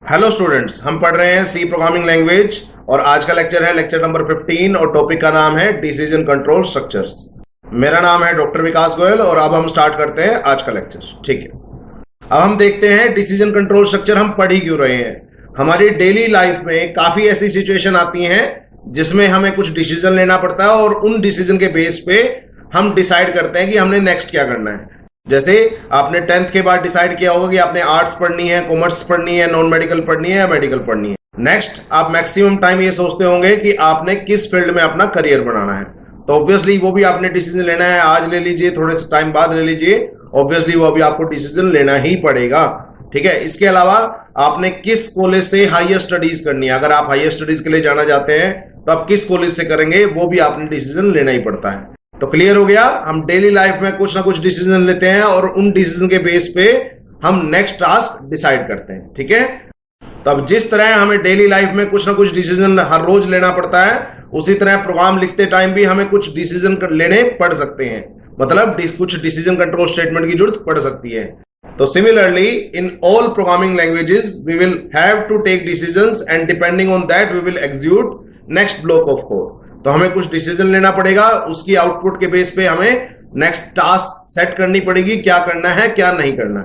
Hello students, हम पढ़ रहे हैं सी प्रोग्रामिंग लैंग्वेज और आज का लेक्चर है लेक्चर नंबर 15 और टॉपिक का नाम है डिसीजन कंट्रोल स्ट्रक्चर्स। मेरा नाम है डॉक्टर विकास गोयल और अब हम स्टार्ट करते हैं आज का लेक्चर। ठीक है, अब हम देखते हैं डिसीजन कंट्रोल स्ट्रक्चर हम पढ़ ही क्यों रहे हैं। हमारी डेली लाइफ में काफी ऐसी सिचुएशन आती हैं जिसमें हमें कुछ डिसीजन लेना पड़ता है और उन डिसीजन के बेस पे हम डिसाइड करते हैं कि हमने नेक्स्ट क्या करना है। जैसे आपने 10th के बाद डिसाइड किया होगा कि आपने आर्ट्स पढ़नी है, कॉमर्स पढ़नी है, नॉन मेडिकल पढ़नी है या मेडिकल पढ़नी है। नेक्स्ट आप मैक्सिमम टाइम ये सोचते होंगे कि आपने किस फील्ड में अपना करियर बनाना है, तो ऑब्वियसली वो भी आपने डिसीजन लेना है। आज ले लीजिए, थोड़े से टाइम बाद ले लीजिए, ऑब्वियसली वो भी आपको डिसीजन लेना ही पड़ेगा। ठीक है, इसके अलावा आपने किस कॉलेज से हायर स्टडीज करनी है। अगर आप हायर स्टडीज के लिए जाना चाहते हैं तो आप किस कॉलेज से करेंगे, वो भी आपने डिसीजन लेना ही पड़ता है। तो क्लियर हो गया, हम डेली लाइफ में कुछ ना कुछ डिसीजन लेते हैं और उन डिसीजन के बेस पे हम नेक्स्ट टास्क डिसाइड करते हैं। ठीक है, तो अब जिस तरह हमें डेली लाइफ में कुछ ना कुछ डिसीजन हर रोज लेना पड़ता है, उसी तरह प्रोग्राम लिखते टाइम भी हमें कुछ डिसीजन लेने पड़ सकते हैं, मतलब कुछ डिसीजन कंट्रोल स्टेटमेंट की जरूरत पड़ सकती है। तो similarly in all programming languages we will have to take decisions and depending on that we will execute next block of code. तो हमें कुछ डिसीजन लेना पड़ेगा, उसकी आउटपुट के बेस पे हमें नेक्स्ट टास्क सेट करनी पड़ेगी, क्या करना है क्या नहीं करना।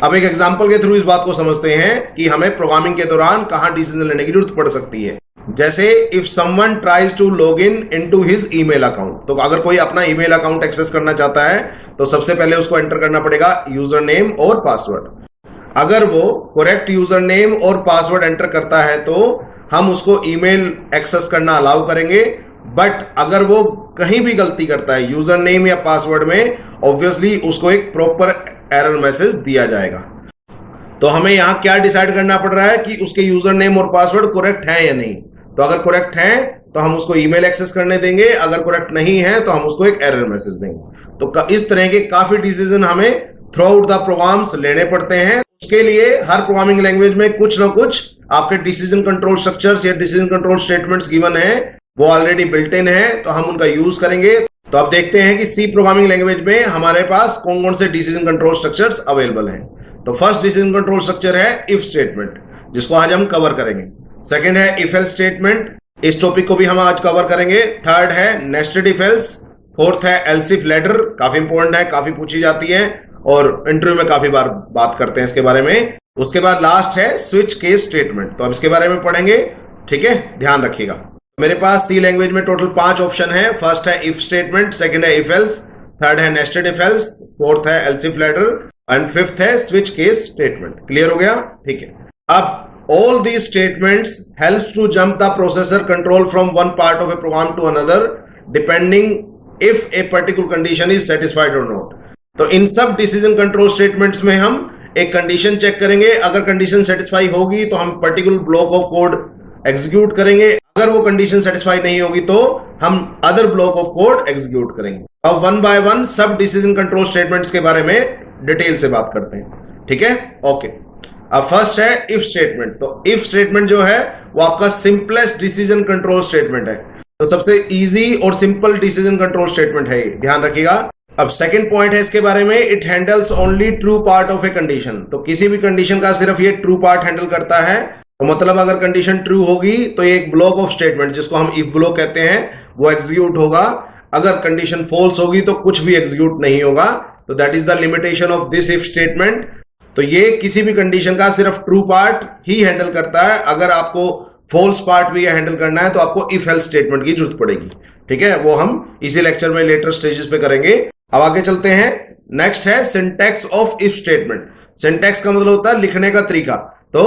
अब एक एग्जांपल के थ्रू इस बात को समझते हैं कि हमें प्रोग्रामिंग के दौरान कहां डिसीजन लेने की जरूरत पड़ सकती है। जैसे if someone tries to log in into his email account, तो अगर कोई अपना ईमेल अकाउंट एक्सेस करना चाहता है तो सबसे पहले उसको एंटर करना पड़ेगा यूजर नेम और पासवर्ड। अगर वो करेक्ट यूजर नेम और पासवर्ड एंटर करता है तो हम उसको ईमेल एक्सेस करना अलाउ करेंगे। बट अगर वो कहीं भी गलती करता है यूजर नेम या पासवर्ड में, ऑब्वियसली उसको एक प्रॉपर एरर मैसेज दिया जाएगा। तो हमें यहां क्या डिसाइड करना पड़ रहा है कि उसके यूजर नेम और पासवर्ड करेक्ट है या नहीं। तो अगर करेक्ट है तो हम उसको ईमेल एक्सेस करने देंगे, अगर करेक्ट नहीं है तो हम उसको एक एरर मैसेज देंगे। तो इस तरह के काफी डिसीजन हमें थ्रू आउट द प्रोग्राम्स लेने पड़ते हैं। उसके लिए हर प्रोग्रामिंग लैंग्वेज में कुछ ना कुछ आपके डिसीजन कंट्रोल स्ट्रक्चर्स या डिसीजन कंट्रोल स्टेटमेंट्स गिवन है, वो ऑलरेडी बिल्ट इन है, तो हम उनका यूज करेंगे। तो आप देखते हैं कि सी प्रोग्रामिंग लैंग्वेज में हमारे पास कौन कौन से डिसीजन कंट्रोल स्ट्रक्चर्स अवेलेबल हैं। तो फर्स्ट डिसीजन कंट्रोल स्ट्रक्चर है इफ स्टेटमेंट, जिसको आज हम कवर करेंगे। सेकंड है इफ एल्स स्टेटमेंट, इस टॉपिक को भी हम आज कवर करेंगे। थर्ड है नेस्टेड इफ एल्स। फोर्थ है एल्स इफ लैडर, काफी इंपॉर्टेंट है, काफी पूछी जाती है और इंटरव्यू में काफी बार बात करते हैं इसके बारे में। उसके बाद लास्ट है स्विच केस स्टेटमेंट, तो अब इसके बारे में पढ़ेंगे। ठीक है, ध्यान रखिएगा। मेरे पास सी लैंग्वेज में टोटल 5 ऑप्शन है। फर्स्ट है इफ स्टेटमेंट, सेकंड है इफ एल्स, थर्ड है नेस्टेड इफ एल्स, फोर्थ है else if ladder and fifth है स्विच केस स्टेटमेंट। क्लियर हो गया? ठीक है, अब all these statements helps to jump the processor control from one part of a program to another depending if a particular condition is satisfied और not. तो इन सब decision control statements में हम एक कंडीशन चेक करेंगे, अगर कंडीशन सेटिस्फाई होगी तो हम particular block of code execute करेंगे, अगर वो कंडीशन सेटिस्फाई नहीं होगी तो हम other block of code execute करेंगे। अब वन बाय वन सब डिसीजन कंट्रोल स्टेटमेंट्स के बारे में डिटेल से बात करते हैं। ठीक है, ओके। अब फर्स्ट है इफ स्टेटमेंट। तो इफ स्टेटमेंट जो है वो आपका सिंपलेस्ट डिसीजन कंट्रोल स्टेटमेंट है, तो सबसे इजी और सिंपल डिसीजन कंट्रोल स्टेटमेंट है, ध्यान रखिएगा। अब सेकंड पॉइंट है इसके बारे में, it handles only true part of a condition. तो किसी भी कंडीशन का सिर्फ ये ट्रू पार्ट हैंडल करता है। तो मतलब अगर कंडीशन ट्रू होगी तो ये एक ब्लॉक ऑफ स्टेटमेंट, जिसको हम इफ ब्लॉक कहते हैं, वो एग्जीक्यूट होगा। अगर कंडीशन फॉल्स होगी तो कुछ भी एग्जीक्यूट नहीं होगा। तो that is the limitation of this if statement. तो ये किसी भी कंडीशन का सिर्फ ट्रू पार्ट ही हैंडल करता है। अगर आपको फॉल्स पार्ट भी हैंडल करना है तो आपको इफ एल्स स्टेटमेंट की जरूरत पड़ेगी। ठीक है, वो हम इसी लेक्चर में लेटर स्टेजेस पे करेंगे। अब आगे चलते हैं। नेक्स्ट है syntax of if statement. Syntax का मतलब होता है लिखने का तरीका। तो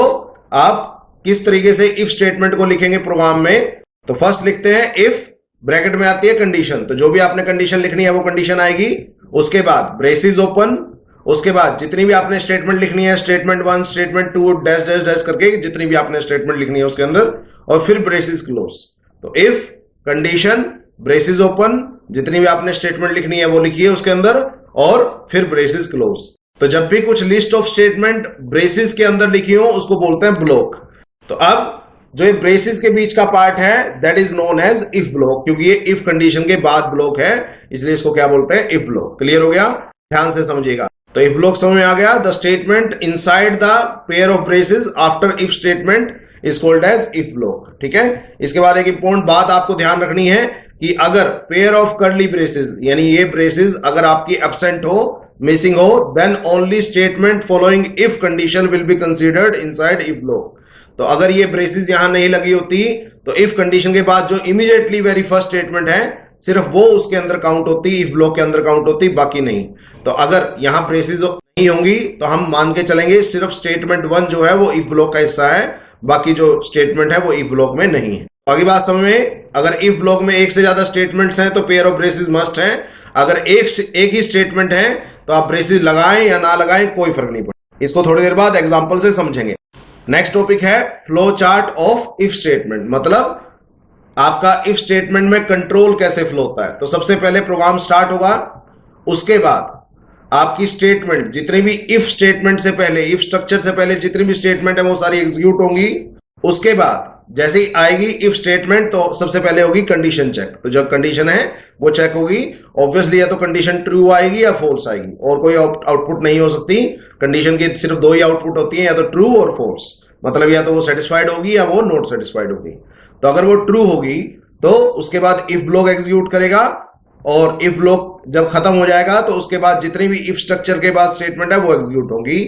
आप किस तरीके से इफ स्टेटमेंट को लिखेंगे प्रोग्राम में। तो फर्स्ट लिखते हैं इफ, ब्रैकेट में आती है कंडीशन, तो जो भी आपने कंडीशन लिखनी है वो कंडीशन आएगी। उसके बाद ब्रेसिस ओपन, उसके बाद जितनी भी आपने स्टेटमेंट लिखनी है, statement 1, statement 2, dash dash dash करके जितनी भी आपने स्टेटमेंट लिखनी है उसके अंदर, और फिर ब्रेसिस क्लोज। तो इफ कंडीशन ब्रेसिस ओपन, जितनी भी आपने स्टेटमेंट लिखनी है वो लिखिए उसके अंदर, और फिर ब्रेसिस क्लोज। तो जब भी कुछ लिस्ट ऑफ स्टेटमेंट ब्रेसिस के अंदर लिखी हो उसको बोलते हैं ब्लॉक। तो अब जो ये ब्रेसिस के बीच का पार्ट है that is known as if block, क्योंकि ये इफ कंडीशन के बाद ब्लॉक है, इसलिए इसको क्या बोलते हैं? If block. क्लियर हो गया? ध्यान से समझिएगा। तो इफ ब्लॉक समझ में आ गया। The statement inside the pair of braces after if statement is called as if block. ठीक है, इसके बाद एक इंपॉर्टेंट बात आपको ध्यान रखनी है कि अगर पेयर ऑफ कर्ली ब्रेसेस यानी ये ब्रेसेस अगर आपकी एब्सेंट हो, मिसिंग हो, then only statement following if condition will be considered inside if block. तो अगर ये ब्रेसेस यहां नहीं लगी होती तो इफ कंडीशन के बाद जो इमीडिएटली वेरी फर्स्ट स्टेटमेंट है सिर्फ वो उसके अंदर काउंट होती, इफ ब्लॉक के अंदर काउंट होती, बाकी नहीं। तो अगर यहां ब्रेसेस नहीं होंगी तो हम मान के चलेंगे सिर्फ स्टेटमेंट 1 जो है वो इफ ब्लॉक का हिस्सा है, बाकी जो स्टेटमेंट है वो इफ ब्लॉक में नहीं है। आगे बात समझ में, अगर इफ ब्लॉक में एक से ज्यादा स्टेटमेंट्स हैं तो पेयर ऑफ ब्रेसेस मस्ट है। अगर एक ही स्टेटमेंट है तो आप ब्रेसेस लगाएं या ना लगाएं कोई फर्क नहीं पड़ता। इसको थोड़ी देर बाद एग्जांपल से समझेंगे। नेक्स्ट टॉपिक है flow chart of if statement, मतलब आपका इफ स्टेटमेंट में कंट्रोल कैसे फ्लो होता है। तो सबसे पहले प्रोग्राम स्टार्ट होगा, उसके बाद आपकी स्टेटमेंट जितनी भी इफ स्टेटमेंट से पहले, इफ स्ट्रक्चर से पहले जितनी भी स्टेटमेंट है वो सारी एग्जीक्यूट होंगी। उसके बाद जैसे ही आएगी इफ स्टेटमेंट तो सबसे पहले होगी कंडीशन चेक। तो जो कंडीशन है वो चेक होगी, ऑब्वियसली या तो कंडीशन ट्रू आएगी या फॉल्स आएगी, और कोई आउटपुट नहीं हो सकती। कंडीशन की सिर्फ दो ही आउटपुट होती है, या तो ट्रू और फॉल्स, मतलब या तो वो सेटिस्फाइड होगी या वो नॉट सेटिस्फाइड होगी। तो अगर वो ट्रू होगी तो उसके बाद इफ ब्लॉक एग्जीक्यूट करेगा, और इफ ब्लॉक जब खत्म हो जाएगा तो उसके बाद जितनी भी इफ स्ट्रक्चर के बाद स्टेटमेंट है वो एग्जीक्यूट होगी।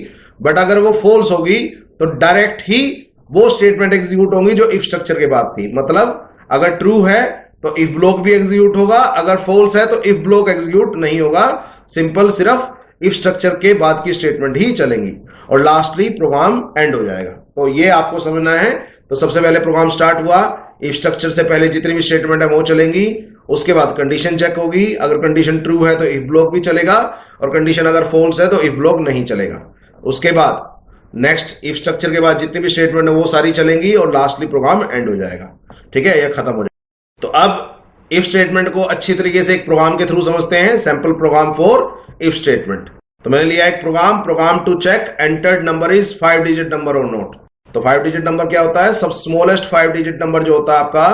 बट अगर वो फॉल्स होगी तो डायरेक्ट ही वो स्टेटमेंट एग्जीक्यूट होंगी जो इफ स्ट्रक्चर के बाद थी। मतलब अगर ट्रू है तो इफ ब्लॉक भी एग्जीक्यूट होगा, अगर फॉल्स है तो इफ ब्लॉक एग्जीक्यूट नहीं होगा, सिंपल सिर्फ इफ स्ट्रक्चर के बाद की स्टेटमेंट ही चलेंगी, और लास्टली प्रोग्राम एंड हो जाएगा। तो ये आपको समझना है। तो सबसे पहले प्रोग्राम स्टार्ट हुआ, इफ स्ट्रक्चर से पहले जितनी भी स्टेटमेंट है वो चलेंगी, उसके बाद कंडीशन चेक होगी, अगर कंडीशन ट्रू है तो इफ ब्लॉक भी चलेगा, और कंडीशन अगर फॉल्स है तो इफ ब्लॉक नहीं चलेगा। उसके बाद नेक्स्ट इफ स्ट्रक्चर के बाद जितनी भी स्टेटमेंट है वो सारी चलेंगी, और लास्टली प्रोग्राम एंड हो जाएगा। ठीक है, यह खत्म हो जाएगा। तो अब इफ स्टेटमेंट को अच्छी तरीके से एक प्रोग्राम के थ्रू समझते हैं, sample program for if statement. तो मैंने लिया एक program to check entered number is 5 digit number और नॉट। तो 5 डिजिट नंबर क्या होता है, सब स्मॉलेस्ट 5 डिजिट नंबर जो होता है आपका,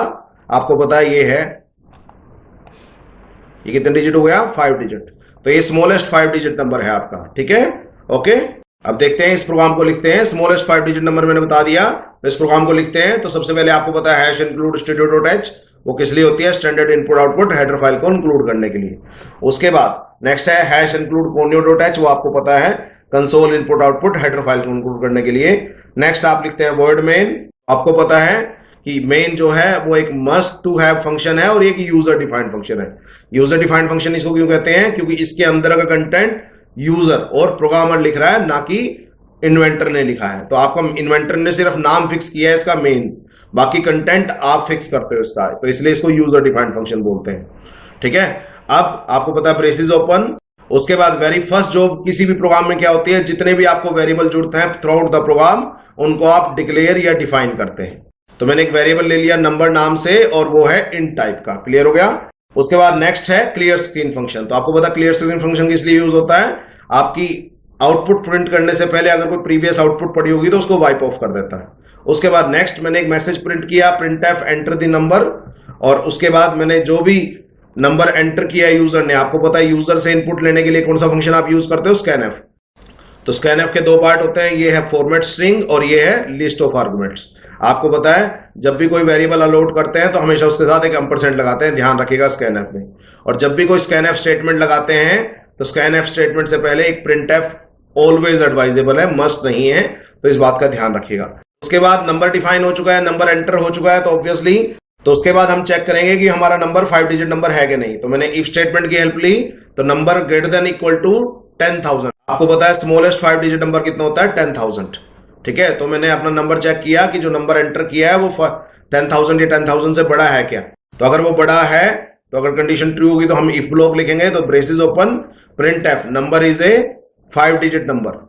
आपको पता है ये है, ये कितने डिजिट हो गया, 5 डिजिट। तो ये स्मॉलेस्ट 5 डिजिट नंबर है आपका। ठीक है, ओके। अब देखते हैं इस प्रोग्राम को लिखते हैं। स्मॉलेस्ट 5 डिजिट नंबर मैंने बता दिया, तो इस प्रोग्राम को लिखते हैं। तो सबसे पहले आपको पता है हैश इंक्लूड stdio.h, वो किस लिए होती है, standard input output header file को इंक्लूड करने के लिए। उसके बाद नेक्स्ट है हैश इंक्लूड conio.h, वो आपको पता है console input output header file को इंक्लूड करने के लिए। नेक्स्ट आप लिखते हैं वर्ड मेन, आपको पता है कि मेन जो है वो एक मस्ट टू हैव फंक्शन है और एक यूजर डिफाइंड फंक्शन है। यूजर डिफाइंड फंक्शन इसको क्यों कहते हैं, क्योंकि इसके अंदर का कंटेंट यूजर और प्रोग्रामर लिख रहा है, ना कि इन्वेंटर ने लिखा है। तो आपका इन्वेंटर ने सिर्फ नाम फिक्स किया है इसका मेन, बाकी कंटेंट आप फिक्स करते हो इसका, तो इसलिए इसको यूजर डिफाइंड फंक्शन बोलते हैं। ठीक है, अब आपको पता है ब्रेसेस ओपन। उसके बाद वेरी फर्स्ट जॉब किसी भी प्रोग्राम में क्या होती है, जितने भी आपको वेरिएबल जुड़ते हैं थ्रू आउट द प्रोग्राम, उनको आप डिक्लेयर या डिफाइन करते हैं। तो मैंने एक वेरिएबल ले लिया नंबर नाम से, और वो है int टाइप का। क्लियर हो गया। उसके बाद नेक्स्ट है क्लियर स्क्रीन फंक्शन। तो आपको पता क्लियर स्क्रीन फंक्शन किस लिए यूज होता है, आपकी आउटपुट प्रिंट करने से पहले अगर कोई प्रीवियस आउटपुट पड़ी होगी तो उसको वाइप ऑफ कर देता है। उसके बाद नेक्स्ट मैंने एक मैसेज प्रिंट किया, printf एंटर द नंबर, और उसके बाद मैंने जो भी नंबर एंटर किया यूजर ने, आपको पता है यूजर से इनपुट लेने के लिए कौन सा फंक्शन आप यूज करते हो, स्कैनएफ। तो स्कैनएफ के दो पार्ट होते हैं, ये है फॉर्मेट स्ट्रिंग और ये है लिस्ट ऑफ आर्गुमेंट्स। आपको पता है जब भी कोई वेरिएबल अलॉट करते हैं तो हमेशा उसके साथ एक % लगाते हैं, ध्यान रखिएगा स्कैनएफ में। और जब भी कोई स्कैनएफ स्टेटमेंट लगाते हैं तो स्कैनएफ स्टेटमेंट से पहले एक printf ऑलवेज एडवाइजेबल है, मस्ट नहीं है, तो इस बात का ध्यान रखिएगा। उसके बाद नंबर डिफाइन हो चुका है, नंबर एंटर हो चुका है, तो ऑब्वियसली तो उसके बाद हम चेक करेंगे कि हमारा नंबर 5 डिजिट नंबर है कि नहीं। तो मैंने इफ स्टेटमेंट की हेल्प ली, तो number greater than equal to 10,000। आपको पता है स्मॉलेस्ट 5 डिजिट नंबर कितना होता है, 10,000। ठीक है, तो मैंने अपना नंबर चेक किया कि जो नंबर एंटर किया है वो 10,000 या 10,000 से बड़ा है क्या। तो अगर वो बड़ा है, तो अगर कंडीशन ट्रू होगी तो हम इफ ब्लॉक लिखेंगे, तो braces open printf number is a 5 digit number.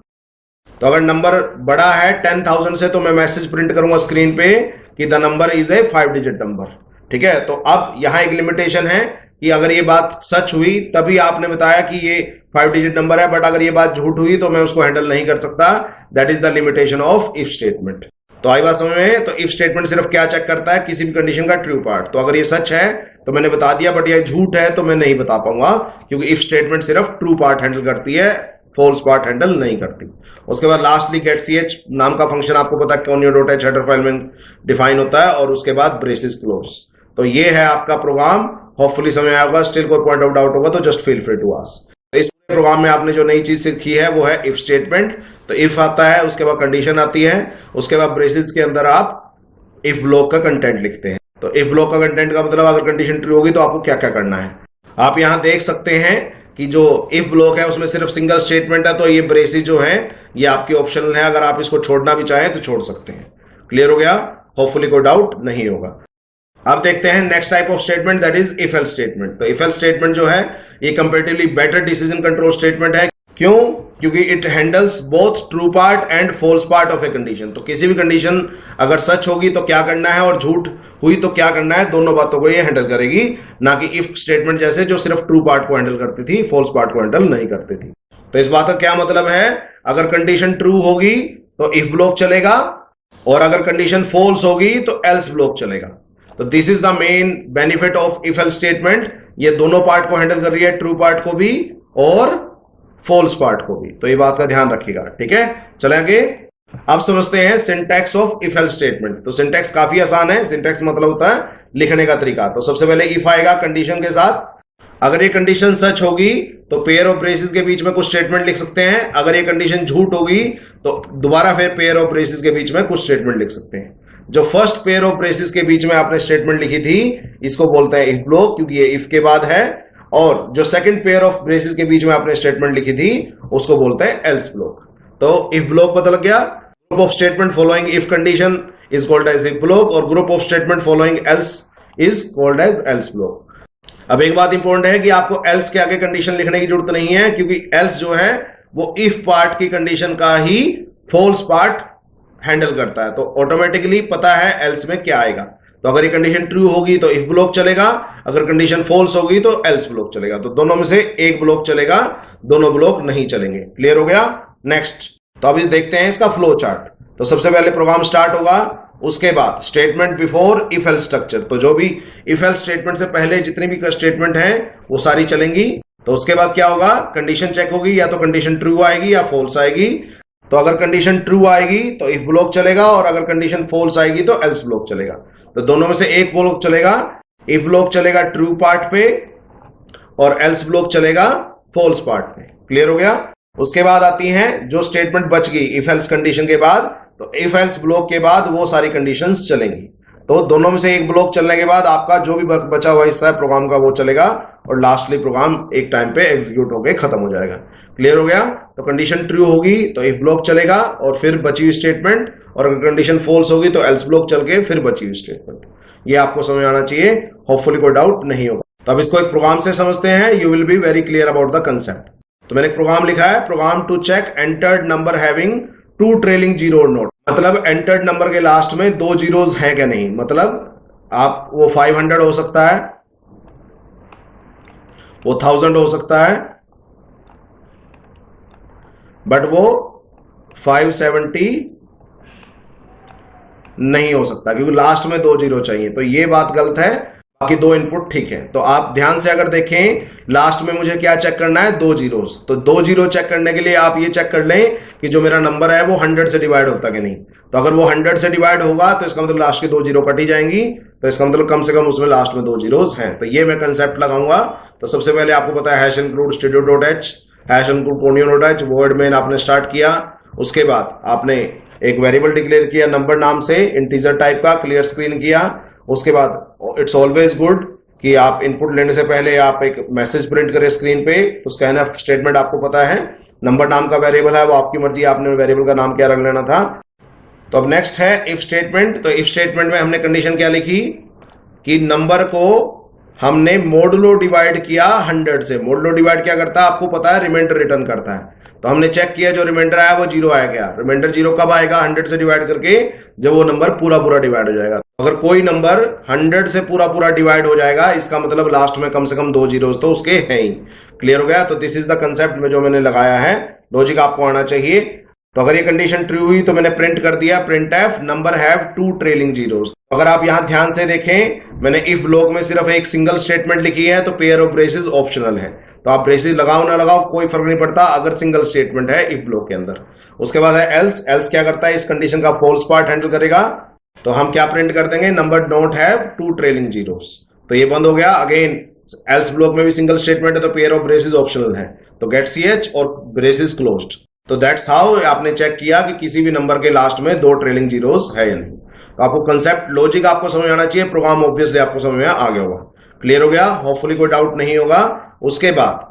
तो अगर नंबर बड़ा है 10,000 से तो मैं मैसेज प्रिंट करूंगा स्क्रीन पे कि the number is a 5 digit number. ठीक है, तो अब यहां एक लिमिटेशन है कि अगर ये बात सच हुई तभी आपने बताया कि ये 5 डिजिट नंबर है, बट अगर ये बात झूठ हुई तो मैं उसको हैंडल नहीं कर सकता। That is the limitation of if statement. तो आई बात समझ में। तो इफ स्टेटमेंट सिर्फ क्या चेक करता है, किसी भी कंडीशन का ट्रू पार्ट। तो अगर ये सच है तो मैंने बता दिया, बट ये झूठ है तो मैं नहीं बता पाऊंगा, क्योंकि इफ स्टेटमेंट सिर्फ ट्रू पार्ट हैंडल करती है, फॉल्स पार्ट हैंडल नहीं करती। उसके बाद लास्टली गेट ch नाम का फंक्शन आपको पता है कॉन्यो डॉट एच हेडर फाइल में डिफाइन होता है, और उसके बाद ब्रेसेस क्लोज। तो ये है आपका प्रोग्राम, होपफुली समझ आया होगा। स्टिल कोई पॉइंट ऑफ डाउट होगा तो just feel free to ask. तो इस प्रोग्राम में आपने जो नई चीज सीखी है वो है इफ स्टेटमेंट। तो इफ आता है, उसके बाद कंडीशन आती है, उसके बाद ब्रेसेस के अंदर आप इफ ब्लॉक का कंटेंट लिखते हैं। तो इफ ब्लॉक का कंटेंट का मतलब अगर कंडीशन ट्रू होगी तो आपको क्या क्या करना है। आप यहां देख सकते हैं कि जो इफ ब्लॉक है उसमें सिर्फ सिंगल स्टेटमेंट है, तो ये ब्रेसेस जो है ये आपकी ऑप्शनल है, अगर आप इसको छोड़ना भी चाहें तो छोड़ सकते हैं। क्लियर हो गया? होपफुली कोई डाउट नहीं होगा। अब देखते हैं next type of statement, that is if else statement. तो इफ एल्स स्टेटमेंट जो है ये comparatively better decision control statement है। क्यों? क्योंकि it handles both true part and false part of a condition. तो किसी भी कंडीशन अगर सच होगी तो क्या करना है, और झूठ हुई तो क्या करना है, दोनों बातों को ये हैंडल करेगी, ना कि इफ स्टेटमेंट जैसे जो सिर्फ ट्रू पार्ट को हैंडल करती थी, फॉल्स पार्ट को हैंडल नहीं करती थी। तो इस बात का क्या मतलब है, अगर कंडीशन ट्रू होगी तो इफ ब्लॉक चलेगा, और अगर कंडीशन फॉल्स होगी तो एल्स ब्लॉक चलेगा। तो this is the main benefit of if else statement. ये दोनों पार्ट को हैंडल कर रही है, ट्रू पार्ट को भी और फॉल्स पार्ट को भी। तो ये बात का ध्यान रखिएगा, ठीक है। चलें आगे। अब समझते हैं syntax of if else statement. तो सिंटैक्स काफी आसान है। सिंटैक्स मतलब होता है लिखने का तरीका। तो सबसे पहले इफ आएगा कंडीशन के साथ। अगर ये कंडीशन सच होगी तो पेयर ऑफ ब्रेसेस के बीच में कुछ स्टेटमेंट लिख सकते हैं। अगर ये कंडीशन झूठ होगी तो दोबारा फिर पेयर ऑफ ब्रेसेस के बीच में कुछ स्टेटमेंट लिख सकते हैं। जो फर्स्ट पेयर ऑफ ब्रेसेस के बीच में आपने स्टेटमेंट लिखी थी इसको बोलते हैं इफ ब्लॉक, क्योंकि ये इफ के बाद है। और जो सेकंड पेयर ऑफ ब्रेसेस के बीच में आपने स्टेटमेंट लिखी थी उसको बोलते हैं एल्स ब्लॉक। तो इफ ब्लॉक पता लग गया। Group of statement following if condition is called as if block, और group of statement following else is called as else block. अब एक बात इंपॉर्टेंट है कि आपको एल्स के आगे कंडीशन लिखने की जरूरत नहीं है, क्योंकि एल्स जो है वो इफ पार्ट की कंडीशन का ही फॉल्स पार्ट हैंडल करता है। तो ऑटोमेटिकली पता है एल्स में क्या आएगा। तो अगर ये कंडीशन ट्रू होगी तो इफ ब्लॉक चलेगा, अगर कंडीशन फॉल्स होगी तो एल्स ब्लॉक चलेगा। तो दोनों में से एक ब्लॉक चलेगा, दोनों ब्लॉक नहीं चलेंगे। क्लियर हो गया? नेक्स्ट। तो अभी देखते हैं इसका फ्लो चार्ट। तो सबसे पहले प्रोग्राम स्टार्ट होगा, उसके बाद statement before if else structure. तो जो भी इफ एल्स स्टेटमेंट से पहले जितनी भी स्टेटमेंट है वो सारी चलेंगी। तो उसके बाद क्या होगा, कंडीशन चेक होगी, या तो कंडीशन ट्रू आएगी या फॉल्स आएगी। तो अगर कंडीशन ट्रू आएगी तो इफ ब्लॉक चलेगा, और अगर कंडीशन फॉल्स आएगी तो एल्स ब्लॉक चलेगा। तो दोनों में से एक ब्लॉक चलेगा। इफ ब्लॉक चलेगा ट्रू पार्ट पे और एल्स ब्लॉक चलेगा फॉल्स पार्ट पे। क्लियर हो गया? उसके बाद आती हैं जो स्टेटमेंट बच गई इफ एल्स कंडीशन के बाद। तो इफ एल्स ब्लॉक के बाद वो सारी कंडीशंस चलेंगी। तो दोनों में से एक ब्लॉक चलने के बाद आपका जो भी बचा हुआ हिस्सा है प्रोग्राम का वो चलेगा, और लास्टली प्रोग्राम एक टाइम पे एग्जीक्यूट होकर खत्म हो जाएगा। क्लियर हो गया? तो कंडीशन ट्रू होगी तो इफ ब्लॉक चलेगा और फिर बची हुई स्टेटमेंट, और अगर कंडीशन फॉल्स होगी तो एल्स ब्लॉक चल के फिर बची हुई स्टेटमेंट। ये आपको समझ आना चाहिए, होपफुली कोई डाउट नहीं होगा। तो अब इसको एक प्रोग्राम से समझते हैं, you will be very clear about the concept. तो मैंने एक प्रोग्राम लिखा है, program to check entered number having two trailing zero not. मतलब एंटर्ड नंबर के लास्ट में 2 जीरोस हैं क्या नहीं। मतलब आप वो 500 हो सकता है, वो 1000 हो सकता है, बट वो 570 नहीं हो सकता, क्योंकि लास्ट में 2 जीरो चाहिए। तो ये बात गलत है, बाकी 2 इनपुट ठीक है। तो आप ध्यान से अगर देखें, लास्ट में मुझे क्या चेक करना है, 2 जीरोस। तो 2 जीरो चेक करने के लिए आप ये चेक कर लें कि जो मेरा नंबर है वो 100 से डिवाइड होता कि नहीं। तो अगर वो 100 से डिवाइड होगा तो इसका मतलब लास्ट के 2 जीरो कटी जाएंगी। तो इसका मतलब कम से कम उसमें लास्ट में 2 जीरोस हैं। तो ये मैं कंसेप्ट लगाऊंगा। तो सबसे पहले आपको पता है hash include studio dot H, hash include conio dot H, word में आपने स्टार्ट किया। उसके बाद आपने एक वेरिएबल डिक्लेयर किया नंबर नाम से, इंटीजर टाइप का, क्लियर स्क्रीन किया। उसके बाद इट्स ऑलवेज गुड कि आप इनपुट लेने से पहले आप एक मैसेज प्रिंट करें स्क्रीन पे। तो स्कैनफ स्टेटमेंट आपको पता है, नंबर नाम का वेरिएबल है, वो आपकी मर्जी, आपने वेरिएबल का नाम क्या रख लेना था। तो अब नेक्स्ट है इफ स्टेटमेंट। तो इफ स्टेटमेंट में हमने कंडीशन क्या लिखी कि नंबर को हमने मोडुलो डिवाइड किया 100 से। मोडुलो डिवाइड क्या करता है आपको पता है, रिमाइंडर रिटर्न करता है। तो हमने चेक किया जो रिमाइंडर आया वो 0 आया। क्या रिमाइंडर 0 कब आएगा, 100 से डिवाइड करके, जब वो नंबर पूरा पूरा डिवाइड हो जाएगा। अगर कोई नंबर 100 से पूरा पूरा डिवाइड हो जाएगा, इसका मतलब लास्ट में कम से कम 2 जीरोस तो उसके हैं ही। क्लियर हो गया? तो दिस इज द कंसेप्ट में जो मैंने लगाया है, लॉजिक आपको आना चाहिए। तो अगर ये कंडीशन ट्रू हुई तो मैंने प्रिंट कर दिया print F number have 2 trailing zeros. अगर आप यहां ध्यान से देखें, मैंने इफ ब्लॉक में सिर्फ एक सिंगल स्टेटमेंट लिखी है, तो पेयर ऑफ ब्रेसेस ऑप्शनल है। तो आप ब्रेसेस लगाओ ना लगाओ कोई फर्क नहीं पड़ता अगर सिंगल स्टेटमेंट है इफ ब्लॉक के अंदर। उसके बाद है एल्स। एल्स क्या करता है, इस कंडीशन का फॉल्स पार्ट हैंडल करेगा। तो हम क्या प्रिंट कर देंगे, number don't have two trailing zeros, तो ये बंद हो गया। अगेन एल्स ब्लॉक में भी सिंगल स्टेटमेंट है तो पेयर ऑफ ब्रेसेस ऑप्शनल है, तो गेट ch और ब्रेसेस क्लोज्ड। तो दैट्स हाउ आपने चेक किया कि किसी भी नंबर के लास्ट में 2 ट्रेलिंग जीरोस है या नहीं। तो आपको कंसेप्ट लॉजिक आपको समझ आना चाहिए, प्रोग्राम ऑब्वियसली आपको समझ में आ गया होगा। क्लियर हो गया, होपफुली कोई डाउट नहीं होगा। उसके बाद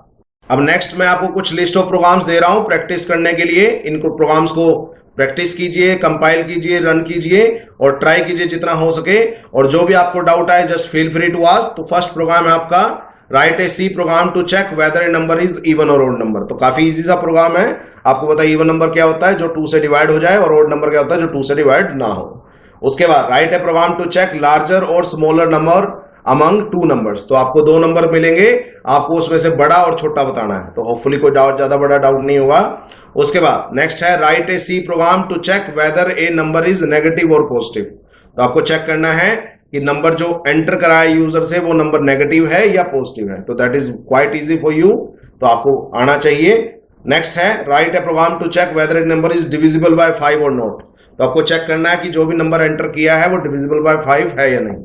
अब नेक्स्ट मैं आपको कुछ लिस्ट ऑफ प्रोग्राम्स दे रहा हूं प्रैक्टिस करने के लिए। इनको प्रोग्राम्स को प्रैक्टिस कीजिए, कंपाइल कीजिए, रन कीजिए और ट्राई कीजिए जितना हो सके। और जो भी आपको डाउट आए just feel free to ask. तो फर्स्ट प्रोग्राम है आपका write a C program to check whether a number is even और ओड नंबर। तो काफी इजी सा प्रोग्राम है। आपको पता है इवन नंबर क्या होता है, जो 2 से डिवाइड हो जाए, और ओड नंबर क्या होता है, जो 2 से डिवाइड ना हो। उसके बाद write a program to check larger और स्मॉलर नंबर अमंग 2 नंबर्स। तो आपको 2 नंबर मिलेंगे, आपको उसमें से बड़ा और छोटा बताना है। तो होपफुली कोई ज्यादा बड़ा डाउट नहीं होगा। उसके बाद नेक्स्ट है write a C program to check whether a number is negative और पॉजिटिव। तो आपको चेक करना है कि नंबर जो एंटर करा है यूजर से वो नंबर नेगेटिव है या पॉजिटिव है। तो that is quite easy for you, तो आपको आना चाहिए। नेक्स्ट है write a program to check whether a number is divisible by 5 और नॉट। तो आपको चेक करना है कि जो भी नंबर एंटर किया है वो डिविजिबल बाय 5 है या नहीं।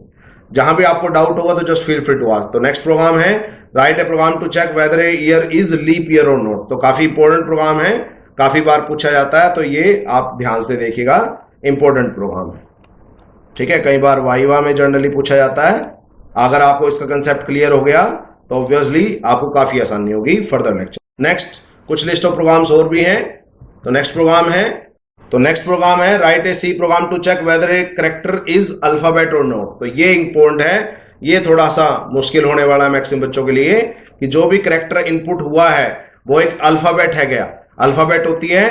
जहां भी आपको डाउट होगा तो just feel free to ask. तो नेक्स्ट प्रोग्राम है write a program to check whether a year is leap year और नॉट। तो काफी इंपॉर्टेंट प्रोग्राम है, काफी बार पूछा जाता है, तो ये आप ध्यान से देखिएगा, इंपॉर्टेंट प्रोग्राम है। ठीक है, कई बार वाइवा में जनरली पूछा जाता है। अगर आपको इसका कंसेप्ट क्लियर हो गया तो ऑब्वियसली आपको काफी आसानी होगी फर्दर लेक्चर। नेक्स्ट कुछ लिस्ट ऑफ प्रोग्राम्स और भी हैं। तो नेक्स्ट प्रोग्राम है write a C program to check whether a character is alphabet और नोट। तो ये इंपॉर्टेंट है, ये थोड़ा सा मुश्किल होने वाला है मैक्सिमम बच्चों के लिए, कि जो भी कैरेक्टर इनपुट हुआ है वो एक अल्फाबेट है क्या। अल्फाबेट होती है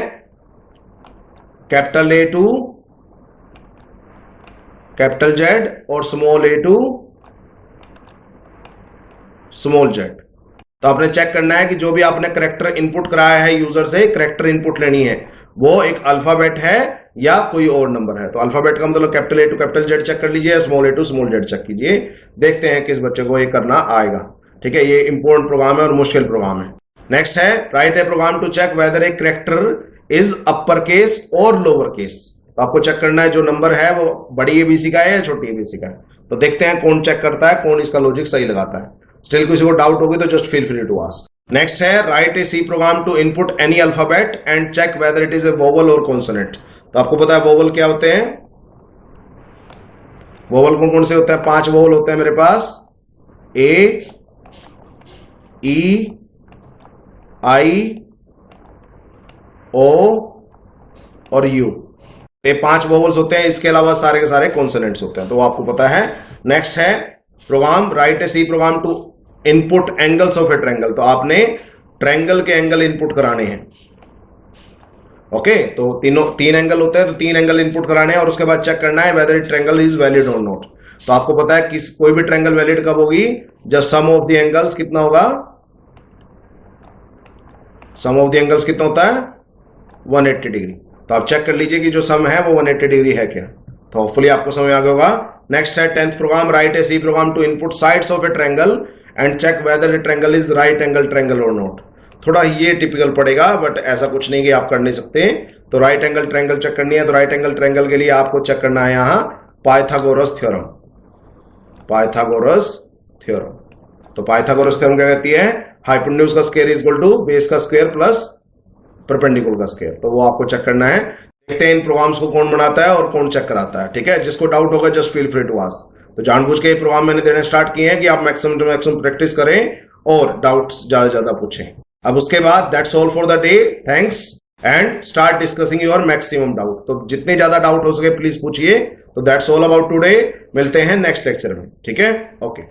capital A to capital Z और small a to small z। तो आपने चेक करना है कि जो भी आपने कैरेक्टर इनपुट कराया है यूजर से, कैरेक्टर इनपुट लेनी है, वो एक अल्फाबेट है या कोई और नंबर है। तो अल्फाबेट का मतलब capital A to capital Z check कर लीजिए, small a to small z check कीजिए। देखते हैं किस बच्चे को ये करना आएगा। ठीक है, ये इंपॉर्टेंट प्रोग्राम है और मुश्किल प्रोग्राम है। नेक्स्ट है write a program to check whether a character is upper case और लोअर केस। तो आपको चेक करना है जो नंबर है वो बड़ी एबीसी का है या छोटी एबीसी का है। तो देखते हैं कौन चेक करता है, कौन इसका लॉजिक सही लगाता है। स्टिल किसी को डाउट होगी तो just feel free to ask. Next है write a C program to input any alphabet and check whether it is a vowel और कॉन्सोनेंट। तो आपको पता है वोवल क्या होते हैं, वोवल कौन कौन से होते हैं, 5 वोवल होते हैं मेरे पास, ए ई आई ओ और यू, ये 5 वोवल्स होते हैं। इसके अलावा सारे के सारे कॉन्सोनेंट्स होते हैं, तो वो आपको पता है। नेक्स्ट है program write a C program to input angles of a triangle. तो आपने ट्रायंगल के एंगल इनपुट कराने हैं। ओके, तो 3 एंगल होते हैं, तो 3 एंगल इनपुट कराने हैं और उसके बाद चेक करना है वेदर ट्रायंगल इज वैलिड और नॉट। तो आपको पता है किस कोई भी ट्रायंगल वैलिड कब होगी, जब सम ऑफ द एंगल्स कितना होगा, सम ऑफ द एंगल्स कितना होता है 180 डिग्री। तो आप चेक कर लीजिए कि जो सम है वो 180 डिग्री है क्या। तो होपफुली आपको समझ आ गया होगा। नेक्स्ट है 10th program write a C program to input sides of a triangle and check whether a triangle is right angle triangle और नॉट। थोड़ा ये टिपिकल पड़ेगा बट ऐसा कुछ नहीं कि आप कर नहीं सकते। तो राइट एंगल ट्रायंगल चेक करनी है। तो राइट एंगल ट्रायंगल के लिए आपको चेक करना है यहाँ पाइथागोरस थ्योरम। पाइथागोरस थ्योरम, तो पाइथागोरस थ्योरम क्या कहती है, हाइपोटेन्यूज का square is equal to base का स्क्वायर प्लस परपेंडिकुलर का स्क्वायर। तो वो आपको चेक करना है। देखते हैं इन प्रोग्राम्स को कौन बनाता है और कौन चेक कराता है। ठीक है, जिसको डाउट होगा just feel free to ask. तो जानबूझ के ये प्रोग्राम मैंने देने स्टार्ट किए हैं कि आप मैक्सिमम टू मैक्सिमम प्रैक्टिस करें और डाउट्स ज्यादा ज्यादा पूछें। अब उसके बाद that's all for the day, thanks and start discussing your maximum doubt. तो जितने ज्यादा डाउट हो सके प्लीज पूछिए। तो दैट्स ऑल अबाउट टुडे, मिलते हैं नेक्स्ट लेक्चर में। ठीक है, ओके।